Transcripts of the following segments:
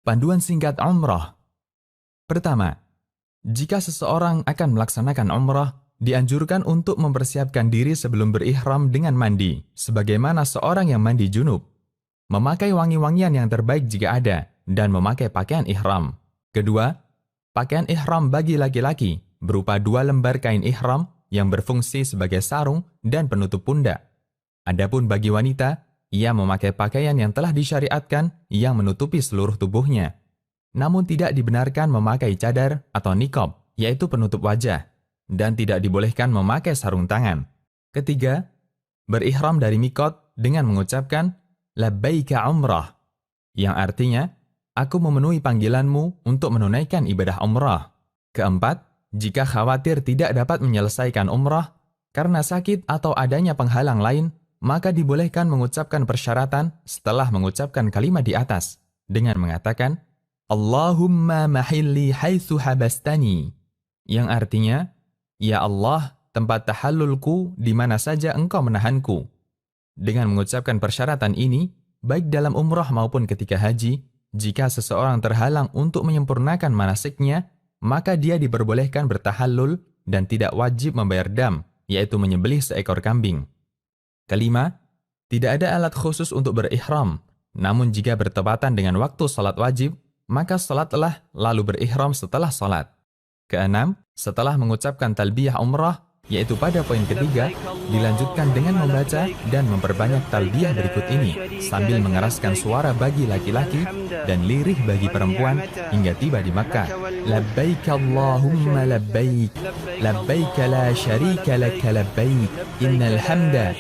Panduan singkat umrah. Pertama, jika seseorang akan melaksanakan umrah, dianjurkan untuk mempersiapkan diri sebelum berihram dengan mandi, sebagaimana seorang yang mandi junub. Memakai wangi-wangian yang terbaik jika ada, dan memakai pakaian ihram. Kedua, pakaian ihram bagi laki-laki berupa 2 lembar kain ihram yang berfungsi sebagai sarung dan penutup pundak. Adapun bagi wanita, ia memakai pakaian yang telah disyariatkan yang menutupi seluruh tubuhnya. Namun tidak dibenarkan memakai cadar atau niqab, yaitu penutup wajah, dan tidak dibolehkan memakai sarung tangan. Ketiga, berihram dari miqat dengan mengucapkan labbaika umrah, yang artinya, aku memenuhi panggilanmu untuk menunaikan ibadah umrah. Keempat, jika khawatir tidak dapat menyelesaikan umrah karena sakit atau adanya penghalang lain, maka dibolehkan mengucapkan persyaratan setelah mengucapkan kalimat di atas dengan mengatakan Allahumma mahilli haitsu habastani, yang artinya, ya Allah, tempat tahallulku di mana saja engkau menahanku. Dengan mengucapkan persyaratan ini, baik dalam umrah maupun ketika haji, jika seseorang terhalang untuk menyempurnakan manasiknya, maka dia diperbolehkan bertahallul dan tidak wajib membayar dam, yaitu menyembelih seekor kambing. Kelima, tidak ada alat khusus untuk berihram, namun jika bertepatan dengan waktu salat wajib, maka salatlah lalu berihram setelah salat. Keenam, setelah mengucapkan talbiyah umrah, yaitu pada poin ketiga, dilanjutkan dengan membaca dan memperbanyak talbiyah berikut ini, sambil mengeraskan suara bagi laki-laki dan lirih bagi perempuan hingga tiba di Makkah. Labbaik Allahumma labbaik, labbaik la syarika laka labbaik, innal hamda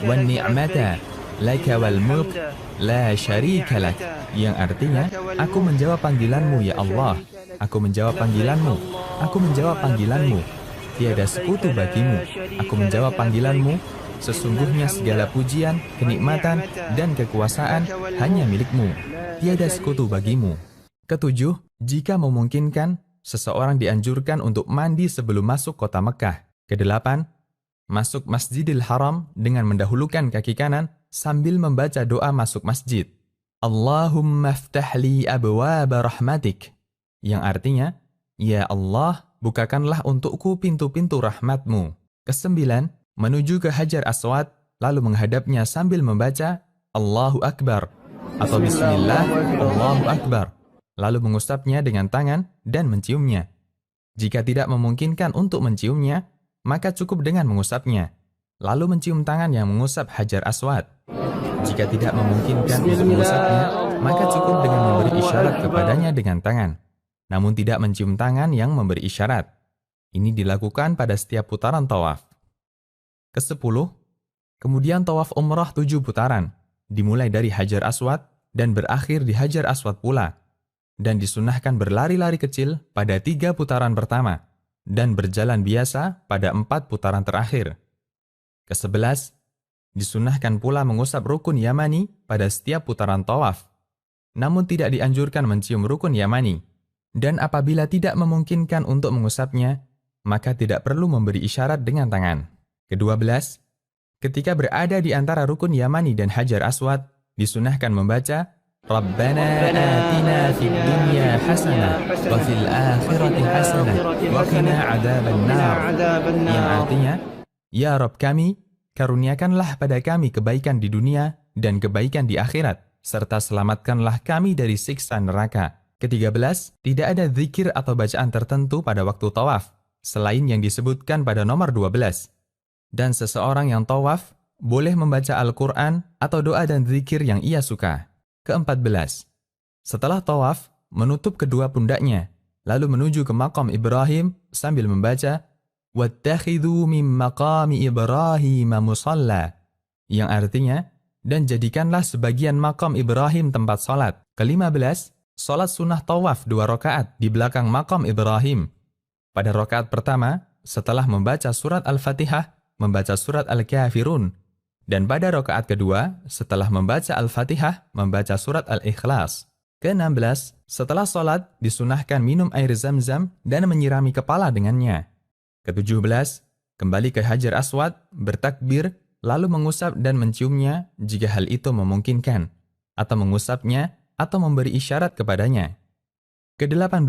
wan ni'mata laka wal mulk la syarika lak, yang artinya, aku menjawab panggilanmu ya Allah, aku menjawab panggilanmu, aku menjawab panggilanmu, tiada sekutu bagimu, aku menjawab panggilanmu, sesungguhnya segala pujian, kenikmatan, dan kekuasaan hanya milikmu, tiada sekutu bagimu. Ketujuh, jika memungkinkan, seseorang dianjurkan untuk mandi sebelum masuk kota Mekah. Kedelapan, masuk Masjidil Haram dengan mendahulukan kaki kanan sambil membaca doa masuk masjid. Allahumma ftahli abwaba rahmatik, yang artinya, ya Allah, bukakanlah untukku pintu-pintu rahmatmu. Kesembilan, menuju ke Hajar Aswad, lalu menghadapnya sambil membaca Allahu Akbar atau Bismillah, Allahu Akbar, lalu mengusapnya dengan tangan dan menciumnya. Jika tidak memungkinkan untuk menciumnya, maka cukup dengan mengusapnya, lalu mencium tangan yang mengusap Hajar Aswad. Jika tidak memungkinkan untuk mengusapnya, maka cukup dengan memberi isyarat kepadanya dengan tangan, namun tidak mencium tangan yang memberi isyarat. Ini dilakukan pada setiap putaran tawaf. Kesepuluh, kemudian tawaf umrah 7 putaran, dimulai dari Hajar Aswad dan berakhir di Hajar Aswad pula, dan disunahkan berlari-lari kecil pada 3 putaran pertama, dan berjalan biasa pada 4 putaran terakhir. Kesebelas, disunahkan pula mengusap rukun Yamani pada setiap putaran tawaf, namun tidak dianjurkan mencium rukun Yamani. Dan apabila tidak memungkinkan untuk mengusapnya, maka tidak perlu memberi isyarat dengan tangan. Kedua-belas, ketika berada di antara rukun Yamani dan Hajar Aswad, disunahkan membaca Rabbana atina fid dunya hasanah wa fil akhirati hasanah wa qina adzabannar, yang artinya, ya Rabb kami, karuniakanlah pada kami kebaikan di dunia dan kebaikan di akhirat, serta selamatkanlah kami dari siksa neraka. Ke-13, tidak ada zikir atau bacaan tertentu pada waktu tawaf, selain yang disebutkan pada nomor 12. Dan seseorang yang tawaf boleh membaca Al-Quran atau doa dan zikir yang ia suka. Ke-14, setelah tawaf, menutup kedua pundaknya, lalu menuju ke makam Ibrahim sambil membaca وَاتَّخِذُوا مِن مَقَامِ إِبْرَاهِيمَ مُصَلَّى, yang artinya, dan jadikanlah sebagian makam Ibrahim tempat salat. Ke-15, salat sunnah tawaf 2 rakaat di belakang makam Ibrahim. Pada rakaat pertama, setelah membaca surat Al-Fatihah, membaca surat Al-Kafirun. Dan pada rakaat kedua, setelah membaca Al-Fatihah, membaca surat Al-Ikhlas. Ke-16, setelah salat, disunahkan minum air zam-zam dan menyirami kepala dengannya. Ke-17, kembali ke Hajar Aswad, bertakbir, lalu mengusap dan menciumnya jika hal itu memungkinkan, atau mengusapnya atau memberi isyarat kepadanya. Ke-18.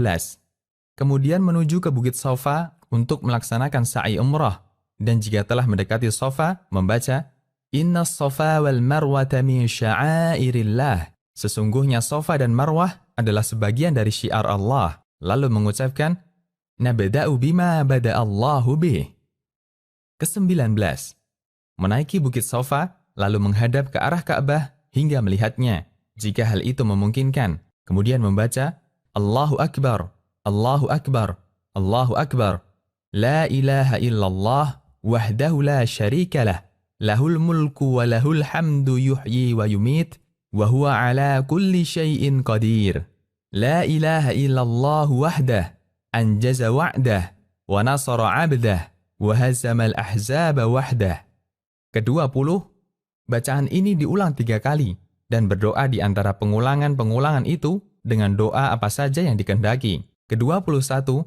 Kemudian menuju ke Bukit Safa untuk melaksanakan sa'i umrah, dan jika telah mendekati Safa, membaca Inna Safa wal Marwata min sya'airillah. Sesungguhnya Safa dan Marwah adalah sebagian dari syiar Allah. Lalu mengucapkan Nabda'u bima bada'allahu bih. Ke-19. Menaiki Bukit Safa, lalu menghadap ke arah Ka'bah hingga melihatnya, jika hal itu memungkinkan. Kemudian membaca Allahu Akbar, Allahu Akbar, Allahu Akbar. La ilaha illallah wahdahu la syarika lah. Lahul mulku wa lahul hamdu yuhyi wa yumit. Wa huwa ala kulli syai'in qadir. La ilaha illallah wahdah. Anjaza wa'dah. Wa nasara abdah. Wa hazamal ahzaba wahdah. Ke-20. Bacaan ini diulang 3 kali dan berdoa di antara pengulangan-pengulangan itu dengan doa apa saja yang dikehendaki. Ke-21.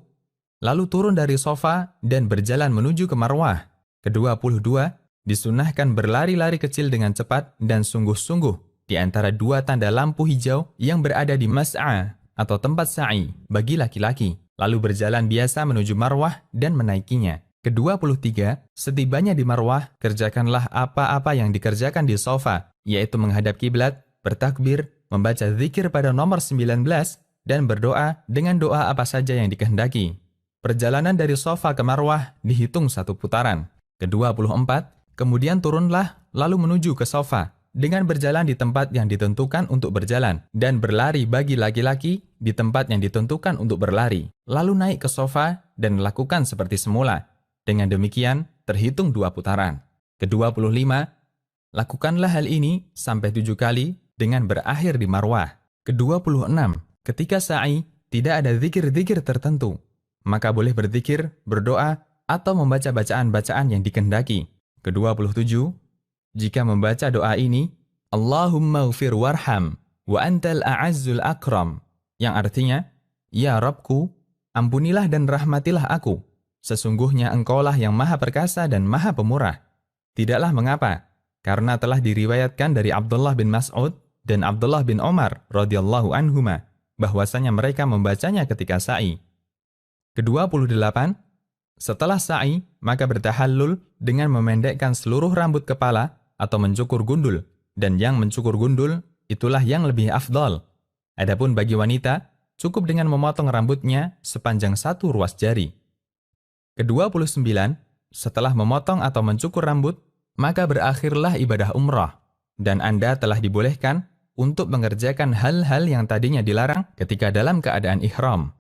Lalu turun dari Safa dan berjalan menuju ke Marwah. Ke-22. Disunahkan berlari-lari kecil dengan cepat dan sungguh-sungguh di antara 2 tanda lampu hijau yang berada di Mas'a atau tempat sa'i bagi laki-laki. Lalu berjalan biasa menuju Marwah dan menaikinya. Ke-23, setibanya di Marwah, kerjakanlah apa-apa yang dikerjakan di Safa, yaitu menghadap kiblat, bertakbir, membaca zikir pada nomor 19, dan berdoa dengan doa apa saja yang dikehendaki. Perjalanan dari Safa ke Marwah dihitung 1 putaran. Ke-24, kemudian turunlah lalu menuju ke Safa, dengan berjalan di tempat yang ditentukan untuk berjalan, dan berlari bagi laki-laki di tempat yang ditentukan untuk berlari. Lalu naik ke Safa dan lakukan seperti semula. Dengan demikian, terhitung 2 putaran. Ke-25, lakukanlah hal ini sampai 7 kali dengan berakhir di Marwah. Ke-26, ketika sa'i, tidak ada zikir-zikir tertentu, maka boleh berzikir, berdoa, atau membaca bacaan-bacaan yang dikehendaki. Ke-27, jika membaca doa ini, Allahumma ghfir warham, wa antal a'azzul akram, yang artinya, Ya Rabbku, ampunilah dan rahmatilah aku. Sesungguhnya engkaulah yang maha perkasa dan maha pemurah. Tidaklah mengapa, karena telah diriwayatkan dari Abdullah bin Mas'ud dan Abdullah bin Omar radhiyallahu anhuma, bahwasanya mereka membacanya ketika sa'i. Ke-28, setelah sa'i, maka bertahallul dengan memendekkan seluruh rambut kepala atau mencukur gundul, dan yang mencukur gundul itulah yang lebih afdal. Adapun bagi wanita, cukup dengan memotong rambutnya sepanjang 1 ruas jari. Ke-29, setelah memotong atau mencukur rambut, maka berakhirlah ibadah umrah, dan Anda telah dibolehkan untuk mengerjakan hal-hal yang tadinya dilarang ketika dalam keadaan ihram.